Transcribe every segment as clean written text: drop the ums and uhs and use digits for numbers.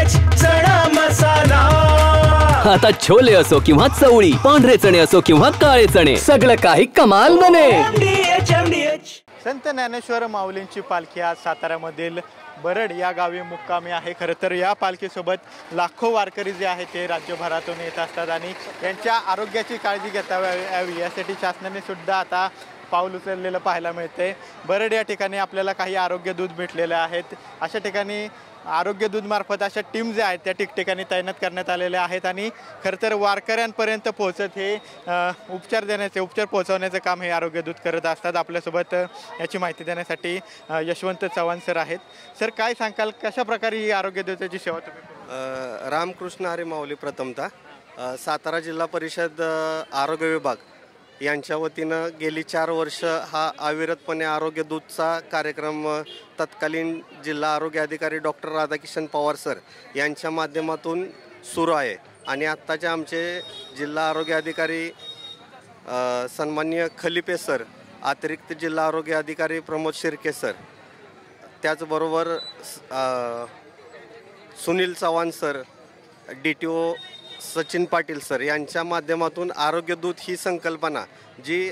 MDH चणा मसाला। आता छोले असो किंवा चवळी, पांढरे चणे असो किंवा काळे चणे, सगळं काही कमाल बने। MDH संत ज्ञानेश्वर माऊलींची पालखी आज साताऱ्यामधील बरड या गावी मुक्कामी आहे। खरं तर या पालखीसोबत लाखो वारकरी जे आहेत ते राज्यभरातून येत असतात आणि त्यांच्या आरोग्याची काळजी घेता यावी यासाठी शासनाने सुद्धा आता पाऊल उचललेलं पाहायला मिळते। बरड या ठिकाणी आपल्याला काही आरोग्य दूत भेटलेले आहेत। अशा ठिकाणी आरोग्य दूत मार्फत अशा टीम जे आहेत त्या ठिकठिकाणी तैनात करण्यात आलेल्या आहेत आणि खरं तर वारकऱ्यांपर्यंत पोहोचत हे उपचार पोहोचवण्याचं काम हे आरोग्य दूत करत असतात। आपल्यासोबत याची माहिती देण्यासाठी यशवंत चव्हाण सर आहेत। सर, काय सांगाल, कशा प्रकारे ही आरोग्य दूताची सेवा तुम्ही? रामकृष्ण हरी माऊली प्रथमतः सातारा जिल्हा परिषद आरोग्य विभाग यांच्या वतीनं गेली 4 वर्ष हा अविरतपणे आरोग्य दूतचा कार्यक्रम तत्कालीन जिल्हा आरोग्य अधिकारी डॉक्टर राधाकिशन पवार सर यांच्या माध्यमातून सुरू आहे आणि आत्ताचे आमचे जिल्हा आरोग्य अधिकारी सन्माननीय खलिपे सर, अतिरिक्त जिल्हा आरोग्य अधिकारी प्रमोद शिर्के सर, त्याचबरोबर Sunil Chavan sir, DTO Sachin Patil sir यांच्या माध्यमातून आरोग्य दूत ही संकल्पना जी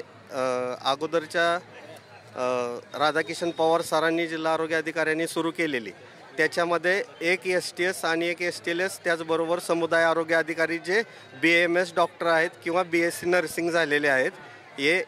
अगोदरच्या राधाकिशन पवार सरांनी जिल्हा आरोग्य अधिकाऱ्यांनी सुरू केलेली, त्याच्यामध्ये एक STS आणि एक STLS त्याचबरोबर समुदाय आरोग्य अधिकारी जे BAMS डॉक्टर आहेत किंवा BSc नर्सिंग झालेले आहेत,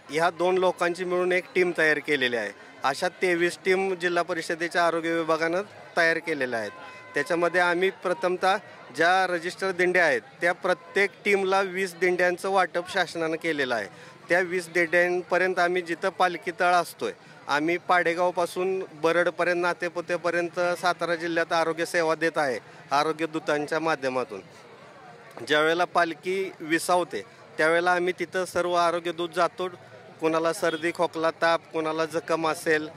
ह्या 2 लोकांची मिळून एक टीम तयार केलेली आहे। अशा 23 टीम जिल्हा परिषदेच्या आरोग्य विभागानं तयार केलेल्या आहेत। त्याच्यामध्ये आम्ही प्रथमतः ज्या रजिस्टर दिंड्या आहेत त्या प्रत्येक टीमला 20 दिंड्यांचं वाटप शासनानं केलेलं आहे। त्या 20 दिंड्यांपर्यंत आम्ही जिथं पालखी तळ असतोय, आम्ही पाडेगावपासून बरडपर्यंत नातेपुतेपर्यंत सातारा जिल्ह्यात आरोग्य सेवा देत आहे आरोग्य दूतांच्या माध्यमातून। ज्यावेळेला पालखी विसावते त्यावेळेला आम्ही तिथं सर्व आरोग्य दूत जातो। कोणाला सर्दी खोकला ताप, कोणाला जखम असेल,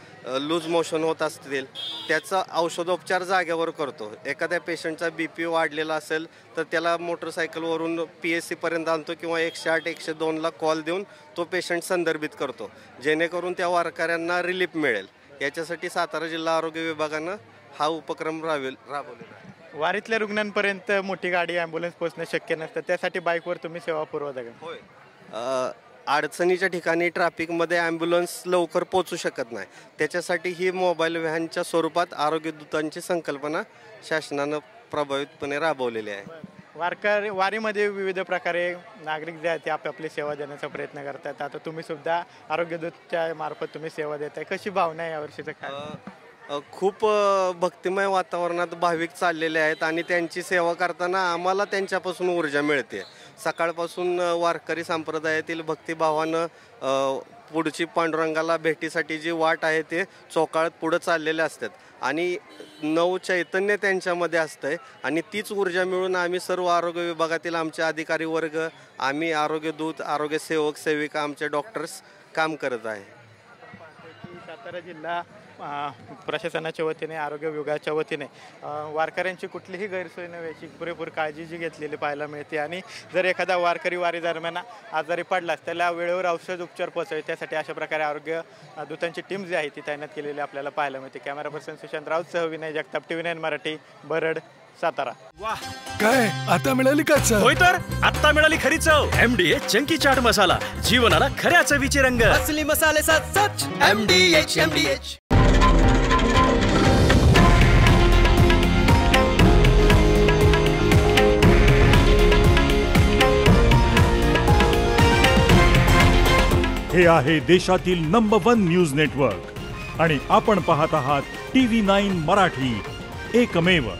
लूज मोशन होत असतील, त्याचा औषधोपचार जागेवर करतो। एखाद्या पेशंटचा BP वाढलेला असेल तर त्याला मोटरसायकलवरून PSCपर्यंत आणतो किंवा 108 102ला कॉल देऊन तो पेशंट संदर्भित करतो, जेणेकरून त्या वारकऱ्यांना रिलीफ मिळेल। याच्यासाठी सातारा जिल्हा आरोग्य विभागानं हा उपक्रम राबवलेला आहे। वारीतल्या रुग्णांपर्यंत मोठी गाडी ॲम्ब्युलन्स पोहोचणं शक्य नसतं, त्यासाठी बाईकवर तुम्ही सेवा पुरवता का? होय, अडचणीच्या ठिकाणी ट्रॅफिकमध्ये ॲम्ब्युलन्स लवकर पोचू शकत नाही, त्याच्यासाठी ही मोबाईल व्हॅनच्या स्वरूपात आरोग्य दूतांची संकल्पना शासनानं प्रभावितपणे राबवलेली आहे। वारीमध्ये विविध प्रकारे नागरिक जे आहेत ते आपापली सेवा देण्याचा प्रयत्न करतात। आता तुम्ही सुद्धा आरोग्य दूतच्या मार्फत तुम्ही सेवा देताय, कशी भावना आहे यावर्षीचं काय? खूप भक्तिमय वातावरणात भाविक चाललेले आहेत आणि त्यांची सेवा करताना आम्हाला त्यांच्यापासून ऊर्जा मिळते। सकाळपासून वारकरी संप्रदायातील भक्तिभावानं पुढची पांडुरंगाला भेटीसाठी जी वाट आहे ते चोकाळत पुढं चाललेले असतात आणि नव चैतन्य त्यांच्यामध्ये असतंय आणि तीच ऊर्जा मिळून आम्ही सर्व आरोग्य विभागातील आमचे अधिकारी वर्ग, आम्ही आरोग्य दूत, आरोग्य सेवक सेविका, आमचे डॉक्टर्स काम करत आहे। सातारा जिल्हा प्रशासनाच्या वतीने, आरोग्य विभागाच्या वतीने वारकऱ्यांची कुठलीही गैरसोय न व्हायची पुरेपूर काळजी जी घेतलेली पाहायला मिळते आणि जर एखादा वारकरी वारी दरम्यान आजारी पडलास त्याला वेळेवर औषध उपचार पोहोचावे त्यासाठी अशा प्रकारे आरोग्य दूतांची टीम जी आहे ती तैनात केलेली आपल्याला पाहायला मिळते। कॅमेरा पर्सन सुशांत राऊतसह विनय जगताप, TV9 मराठी, बरड, सातारा। वाह, काय आता मिळाली का चव? होय तर आता मिळाली खरी चव। MDH चंकी चाट मसाला, जीवनाला खऱ्या चवीचे रंग। असली मसाले सच MDH। हे आहे देशातील नंबर 1 न्यूज नेटवर्क आणि आपण पाहत आहात TV9 मराठी, एकमेव।